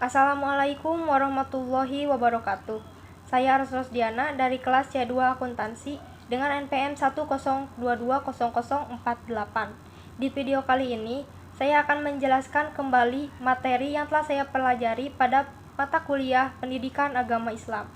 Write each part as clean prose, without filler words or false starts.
Assalamualaikum warahmatullahi wabarakatuh. Saya Aras Rosdiana dari kelas C2 Akuntansi dengan NPM 102200048. Di video kali ini, saya akan menjelaskan kembali materi yang telah saya pelajari pada mata kuliah Pendidikan Agama Islam.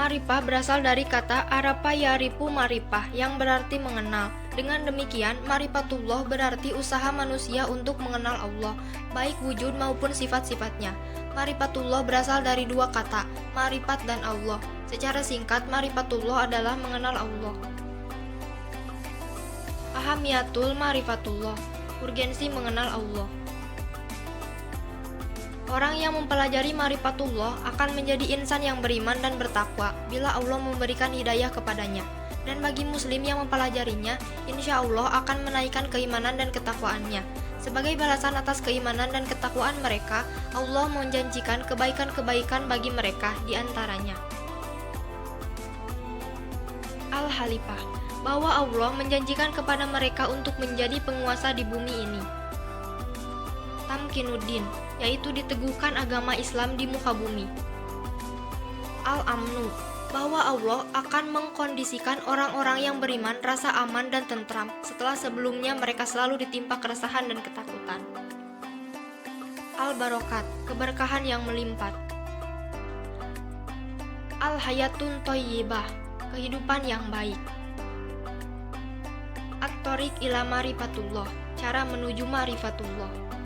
Ma'rifah berasal dari kata Arafa ya'rifu ma'rifah yang berarti mengenal. Dengan demikian, ma'rifatullah berarti usaha manusia untuk mengenal Allah, baik wujud maupun sifat-sifatnya. Ma'rifatullah berasal dari dua kata, ma'rifat dan Allah. Secara singkat, ma'rifatullah adalah mengenal Allah. Ahamiyatul ma'rifatullah, urgensi mengenal Allah. Orang yang mempelajari ma'rifatullah akan menjadi insan yang beriman dan bertakwa bila Allah memberikan hidayah kepadanya. Dan bagi muslim yang mempelajarinya, insya Allah akan menaikkan keimanan dan ketakwaannya. Sebagai balasan atas keimanan dan ketakwaan mereka, Allah menjanjikan kebaikan-kebaikan bagi mereka di antaranya. Al-Halifah, bahwa Allah menjanjikan kepada mereka untuk menjadi penguasa di bumi ini. Tamkinuddin, yaitu diteguhkan agama Islam di muka bumi. Al-Amnu, bahwa Allah akan mengkondisikan orang-orang yang beriman rasa aman dan tentram setelah sebelumnya mereka selalu ditimpa keresahan dan ketakutan. Al-Barokat, keberkahan yang melimpah. Al-Hayatun Thayyibah, kehidupan yang baik. At-Thoriq ila Ma'rifatullah, cara menuju Ma'rifatullah.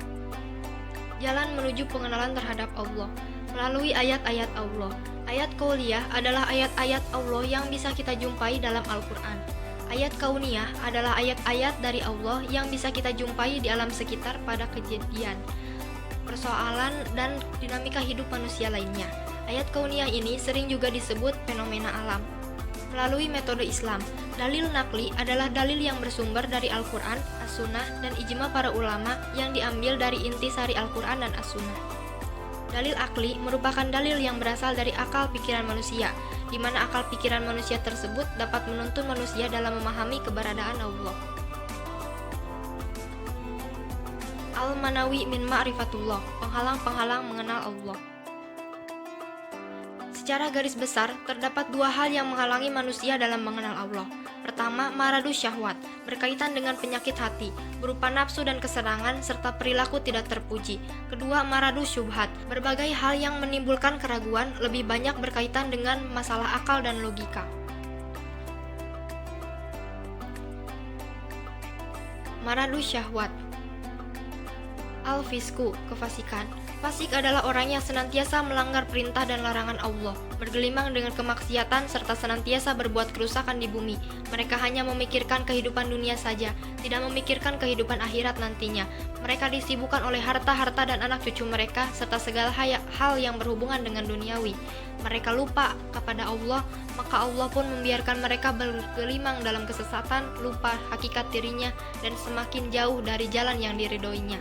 Jalan menuju pengenalan terhadap Allah melalui ayat-ayat Allah. Ayat qauliyah adalah ayat-ayat Allah yang bisa kita jumpai dalam Al-Quran. Ayat kauniyah adalah ayat-ayat dari Allah yang bisa kita jumpai di alam sekitar pada kejadian, persoalan, dan dinamika hidup manusia lainnya. Ayat kauniyah ini sering juga disebut fenomena alam. Melalui metode Islam, dalil nakli adalah dalil yang bersumber dari Al-Quran, As-Sunnah, dan ijma para ulama yang diambil dari intisari Al-Quran dan As-Sunnah. Dalil akli merupakan dalil yang berasal dari akal pikiran manusia, di mana akal pikiran manusia tersebut dapat menuntun manusia dalam memahami keberadaan Allah. Al-Manawi min Ma'rifatullah, penghalang-penghalang mengenal Allah. Secara garis besar, terdapat dua hal yang menghalangi manusia dalam mengenal Allah. Pertama, maradus syahwat, berkaitan dengan penyakit hati, berupa nafsu dan kesenangan serta perilaku tidak terpuji. Kedua, maradus syubhat, berbagai hal yang menimbulkan keraguan, lebih banyak berkaitan dengan masalah akal dan logika. Maradus syahwat. Al-fisku, kefasikan. Fasik adalah orang yang senantiasa melanggar perintah dan larangan Allah, bergelimang dengan kemaksiatan serta senantiasa berbuat kerusakan di bumi. Mereka hanya memikirkan kehidupan dunia saja, tidak memikirkan kehidupan akhirat nantinya. Mereka disibukkan oleh harta-harta dan anak cucu mereka serta segala hal yang berhubungan dengan duniawi. Mereka lupa kepada Allah, maka Allah pun membiarkan mereka bergelimang dalam kesesatan, lupa hakikat dirinya, dan semakin jauh dari jalan yang diridhoinya.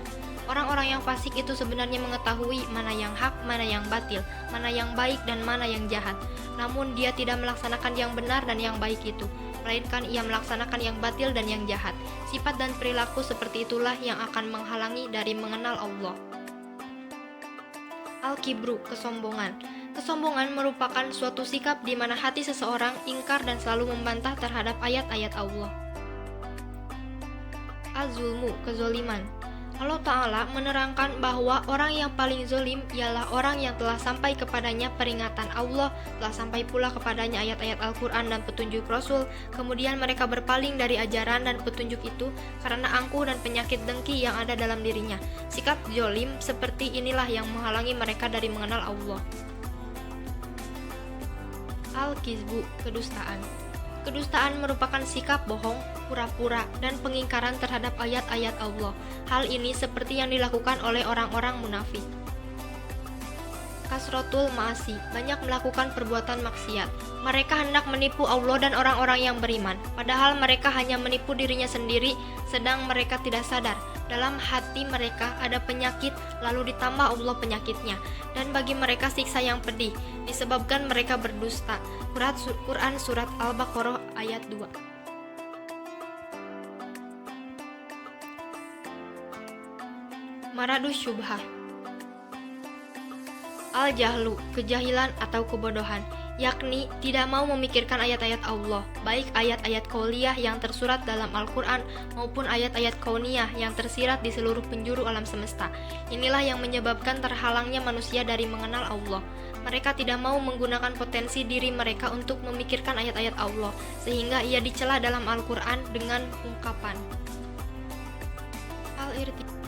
Orang-orang yang fasik itu sebenarnya mengetahui mana yang hak, mana yang batil, mana yang baik dan mana yang jahat. Namun dia tidak melaksanakan yang benar dan yang baik itu, melainkan ia melaksanakan yang batil dan yang jahat. Sifat dan perilaku seperti itulah yang akan menghalangi dari mengenal Allah. Al-Kibru, kesombongan. Kesombongan merupakan suatu sikap di mana hati seseorang ingkar dan selalu membantah terhadap ayat-ayat Allah. Al-Zulmu, kezoliman. Allah Ta'ala menerangkan bahwa orang yang paling zolim ialah orang yang telah sampai kepadanya peringatan Allah, telah sampai pula kepadanya ayat-ayat Al-Quran dan petunjuk Rasul, kemudian mereka berpaling dari ajaran dan petunjuk itu karena angkuh dan penyakit dengki yang ada dalam dirinya. Sikap zolim seperti inilah yang menghalangi mereka dari mengenal Allah. Al-Kizbu, kedustaan. Kedustaan merupakan sikap bohong, pura-pura, dan pengingkaran terhadap ayat-ayat Allah. Hal ini seperti yang dilakukan oleh orang-orang munafik. Kasrotul ma'asi, banyak melakukan perbuatan maksiat. Mereka hendak menipu Allah dan orang-orang yang beriman, padahal mereka hanya menipu dirinya sendiri, sedang mereka tidak sadar Dalam hati mereka ada penyakit, lalu ditambah Allah penyakitnya. Dan bagi mereka siksa yang pedih, disebabkan mereka berdusta. Quran Surat Al-Baqarah ayat 2. Maradus syubhah. Al-jahlu, kejahilan atau kebodohan, yakni tidak mau memikirkan ayat-ayat Allah, baik ayat-ayat qauliyah yang tersurat dalam Al-Quran maupun ayat-ayat kauniyah yang tersirat di seluruh penjuru alam semesta. Inilah yang menyebabkan terhalangnya manusia dari mengenal Allah. Mereka tidak mau menggunakan potensi diri mereka untuk memikirkan ayat-ayat Allah, sehingga ia dicela dalam Al-Quran dengan ungkapan Al-Irti.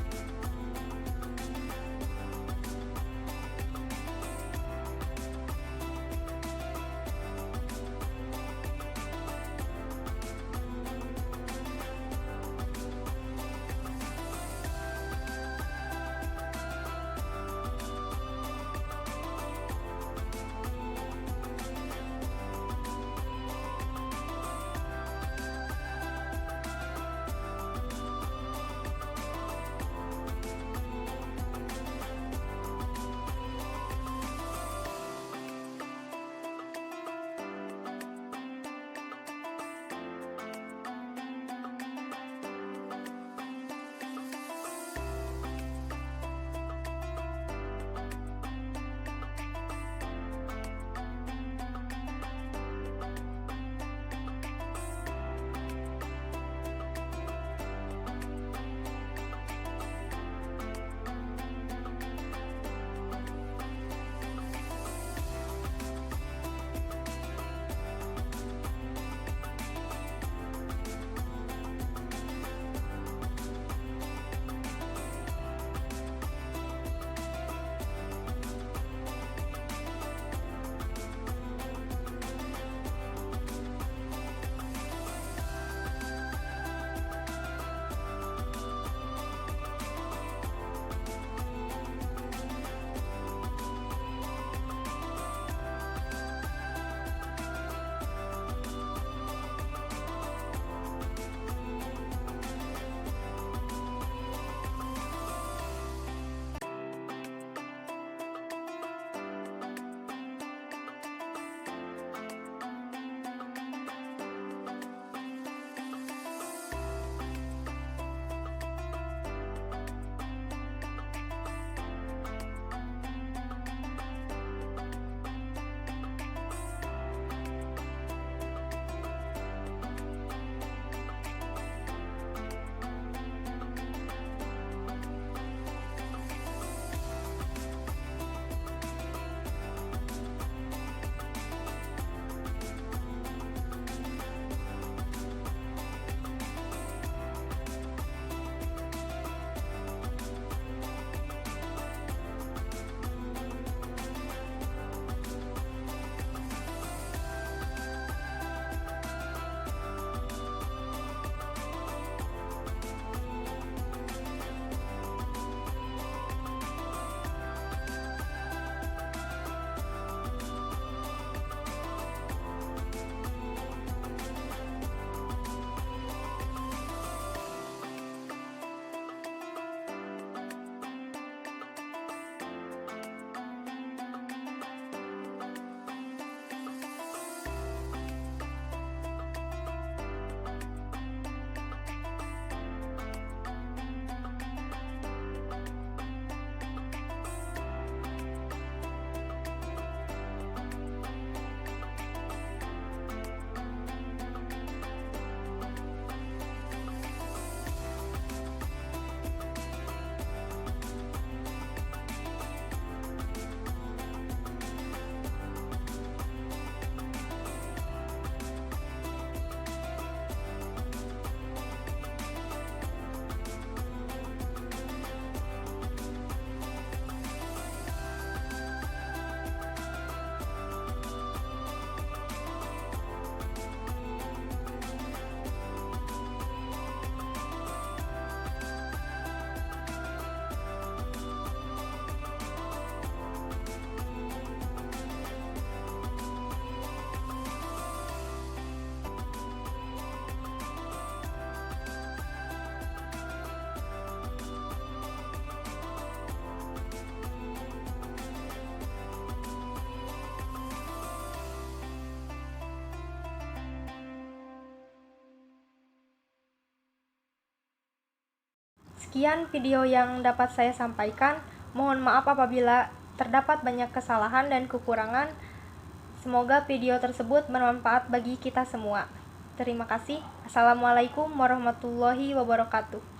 Sekian video yang dapat saya sampaikan. Mohon maaf apabila terdapat banyak kesalahan dan kekurangan. Semoga video tersebut bermanfaat bagi kita semua. Terima kasih. Assalamualaikum warahmatullahi wabarakatuh.